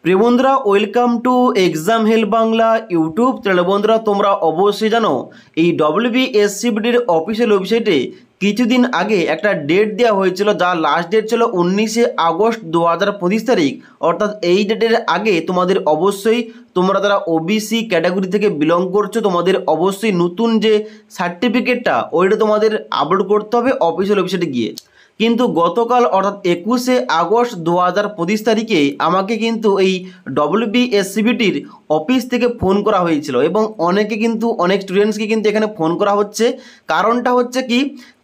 প্রিয় বন্ধুরা, welcome to exam help Bangla YouTube channel. বন্ধুরা, তোমরা অবশ্যই জানো এই ডব্লিউবিএসসিবিটির অফিসিয়াল ওয়েবসাইটে কিছুদিন আগে একটা ডেট দেওয়া হয়েছিল, যার লাস্ট ডেট ছিল 19শে আগস্ট 2025 তারিখ। অর্থাৎ এই ডেটের আগে তোমাদের অবশ্যই, তোমরা যারা ওবিসি ক্যাটাগরি থেকে বিলং করছো, তোমাদের অবশ্যই নতুন যে সার্টিফিকেটটা ওইটা তোমাদের আপলোড করতে হবে অফিসিয়াল ওয়েবসাইটে গিয়ে। কিন্তু গতকাল অর্থাৎ 21শে আগস্ট 2025 তারিখে আমাকে কিন্তু এই ডব্লিউবিএসসিবিটির অফিস থেকে ফোন করা হয়েছিল এবং অনেক স্টুডেন্টসকে কিন্তু এখানে ফোন করা হচ্ছে। কারণটা হচ্ছে কি,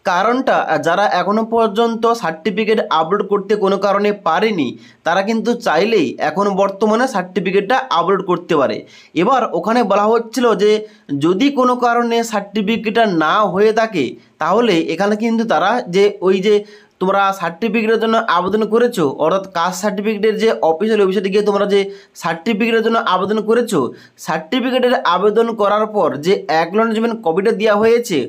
কারণটা যারা এখনও পর্যন্ত সার্টিফিকেট আপলোড করতে কোনো কারণে পারেনি, তারা কিন্তু চাইলেই এখন বর্তমানে সার্টিফিকেটটা আপলোড করতে পারে। এবার ওখানে বলা হচ্ছিল যে যদি কোনো কারণে সার্টিফিকেটটা না হয়ে থাকে, তাহলে এখানে কিন্তু তারা যে তোমরা সার্টিফিকেটের জন্য আবেদন করেছো, অর্থাৎ কাস্ট সার্টিফিকেটের যে অফিসিয়াল ওয়েবসাইটে গিয়ে তোমরা যে সার্টিফিকেটের জন্য আবেদন করেছো, সার্টিফিকেটের আবেদন করার পর যে অ্যাকনলেজমেন্ট কপিটা দেওয়া হয়েছে,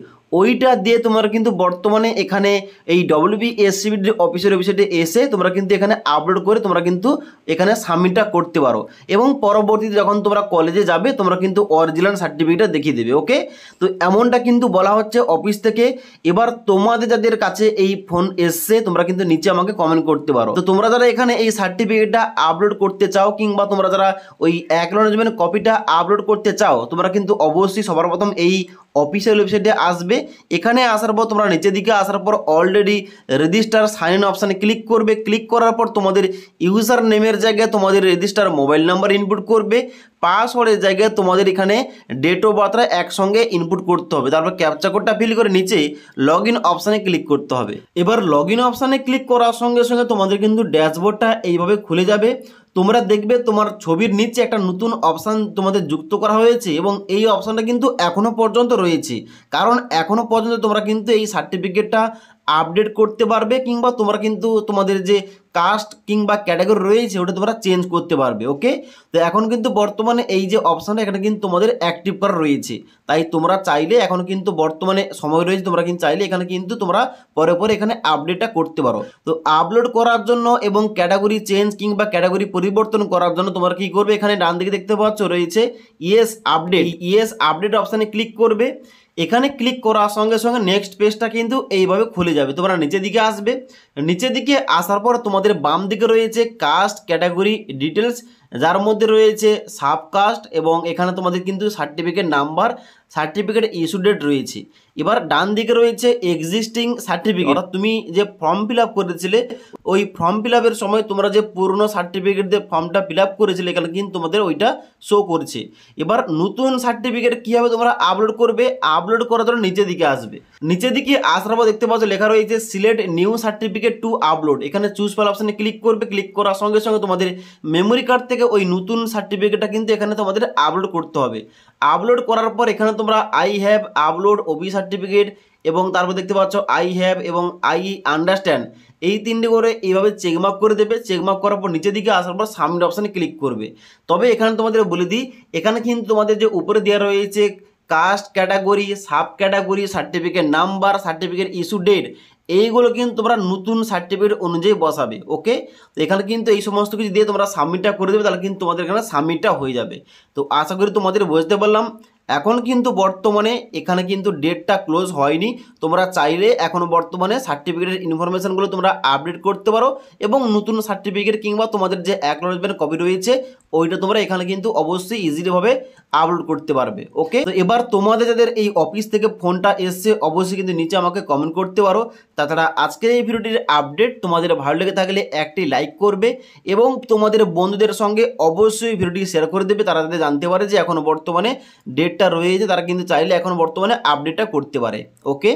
ওইটা দিয়ে তোমরা কিন্তু বর্তমানে এখানে এই ডব্লিউবিএসসিবিটির অফিসিয়াল ওয়েবসাইটে এসে তোমরা কিন্তু এখানে আপলোড করে তোমরা কিন্তু এখানে সাবমিটটা করতে পারো এবং পরবর্তীতে যখন তোমরা কলেজে যাবে তোমরা কিন্তু অরিজিনাল সার্টিফিকেটটা দেখিয়ে দেবে। ওকে, তো এমনটা কিন্তু বলা হচ্ছে অফিস থেকে। এবার তোমাদের যাদের কাছে এই ফোন এসছে, তোমরা কিন্তু নিচে আমাকে কমেন্ট করতে পারো। তো তোমরা যারা এখানে এই সার্টিফিকেটটা আপলোড করতে চাও, কিংবা তোমরা যারা ওই অ্যাকনলেজমেন্ট কপিটা আপলোড করতে চাও, তোমরা কিন্তু অবশ্যই সবার প্রথম এই অফিসিয়াল ওয়েবসাইটে আসবে। এখানে আসার পর তোমরা নিচের দিকে আসার পর অলরেডি রেজিস্টার সাইন ইন অপশানে ক্লিক করবে। ক্লিক করার পর তোমাদের ইউজার নেমের জায়গায় তোমাদের রেজিস্টার মোবাইল নাম্বার ইনপুট করবে। পাসওয়ার্ডের জায়গায় তোমাদের এখানে ডেট অফ বার্থটা একসঙ্গে ইনপুট করতে হবে। তারপর ক্যাপচা কোডটা ফিল করে নিচে লগ ইন অপশানে ক্লিক করতে হবে। এবার লগ ইন অপশানে ক্লিক করার সঙ্গে সঙ্গে তোমাদের কিন্তু ড্যাশবোর্ডটা এইভাবে খুলে যাবে। তোমরা দেখবে তোমার ছবির নিচে একটা নতুন অপশান তোমাদের যুক্ত করা হয়েছে এবং এই অপশানটা কিন্তু এখনও পর্যন্ত রয়েছে। কারণ এখনও পর্যন্ত তোমরা কিন্তু এই সার্টিফিকেটটা আপডেট করতে পারবে, কিংবা তোমরা কিন্তু তোমাদের যে কাস্ট কিংবা ক্যাটাগরি রয়েছে ওটা তোমরা চেঞ্জ করতে পারবে। ওকে, তো এখন কিন্তু বর্তমানে এই যে অপশানটা এখানে কিন্তু তোমাদের অ্যাক্টিভ করা রয়েছে, তাই তোমরা চাইলে এখন কিন্তু বর্তমানে সময় রয়েছে, তোমরা কিন্তু চাইলে এখানে কিন্তু তোমরা পরে এখানে আপডেটটা করতে পারো। তো আপলোড করার জন্য এবং ক্যাটাগরি চেঞ্জ কিংবা ক্যাটাগরি পরিবর্তন করার জন্য তোমরা কি করবে, এখানে ডান দিকে দেখতে পাচ্ছ রয়েছে ইয়েস আপডেট। ইয়েস আপডেট অপশানে ক্লিক করবে। এখানে ক্লিক করার সঙ্গে সঙ্গে নেক্সট পেজটা কিন্তু এইভাবে খুলে যাবে। তোমরা নিচের দিকে আসবে। নিচের দিকে আসার পর তোমাদের বাম দিকে রয়েছে কাস্ট ক্যাটাগরি ডিটেলস, যার মধ্যে রয়েছে সাবকাস্ট এবং এখানে তোমাদের কিন্তু certificate number, certificate issue date রয়েছে। এবার ডান দিকে রয়েছে এক্সিস্টিং সার্টিফিকেট, অর্থাৎ তুমি যে ফর্ম ফিল আপ করেছিলে ওই ফর্ম ফিল আপের সময় তোমরা যে পুরনো সার্টিফিকেট দিয়ে ফর্মটা ফিল আপ করেছিলে, এখানে কিন্তু তোমাদের ওইটা শো করছে। এবার নতুন সার্টিফিকেট কীভাবে তোমরা আপলোড করবে, আপলোড করার জন্য নিচের দিকে আসবে। নিচের দিকে আসার পর দেখতে পাচ্ছ লেখা রয়েছে select new certificate two upload. এখানে চুজ ফাইল অপশানে ক্লিক করবে। ক্লিক করার সঙ্গে সঙ্গে তোমাদের মেমোরি কার্ড থেকে ওই নতুন সার্টিফিকেটটা কিন্তু এখানে তোমাদের আপলোড করতে হবে। আপলোড করার পর এখানে তোমরা I have upload OBC certificate এবং তারপর দেখতে পাচ্ছ আই হ্যাভ এবং আই আন্ডারস্ট্যান্ড, এই তিনটে করে এইভাবে চেকমার্ক করে দেবে। চেকমার্ক করার পর নিচের দিকে আসার পর সাবমিট অপশানে ক্লিক করবে। তবে এখানে তোমাদের বলে দিই, এখানে কিন্তু তোমাদের যে উপরে দেওয়া রয়েছে caste category, sub category, certificate number, certificate issue date, এইগুলো কিন্তু তোমরা নতুন সার্টিফিকেট অনুযায়ী বসাবে। ওকে, তো এখানে কিন্তু এই সমস্ত কিছু দিয়ে তোমরা সাবমিটটা করে দেবে, তাহলে কিন্তু তোমাদের এখানে সাবমিটটা হয়ে যাবে। তো আশা করি তোমাদের বুঝতে পারলাম। এখন কিন্তু বর্তমানে এখানে কিন্তু ডেটটা ক্লোজ হয়নি। তোমরা চাইলে এখন বর্তমানে সার্টিফিকেটের ইনফরমেশনগুলো তোমরা আপডেট করতে পারো এবং নতুন সার্টিফিকেট কিংবা তোমাদের যে অ্যাকনলেজমেন্ট কপি রয়েছে ওইটা তোমরা এখানে কিন্তু অবশ্যই ইজিলিভাবে আপলোড করতে পারবে। ওকে, তো এবার তোমাদের যাদের এই অফিস থেকে ফোনটা এসছে অবশ্যই কিন্তু নিচে আমাকে কমেন্ট করতে পারো। তাছাড়া আজকের এই ভিডিওটির আপডেট তোমাদের ভালো লেগে থাকলে একটি লাইক করবে এবং তোমাদের বন্ধুদের সঙ্গে অবশ্যই ভিডিওটি শেয়ার করে দেবে, তারা যাতে জানতে পারে যে এখন বর্তমানে ডেটটা রয়েছে, তারা কিন্তু চাইলে এখন বর্তমানে আপডেটটা করতে পারে। ওকে।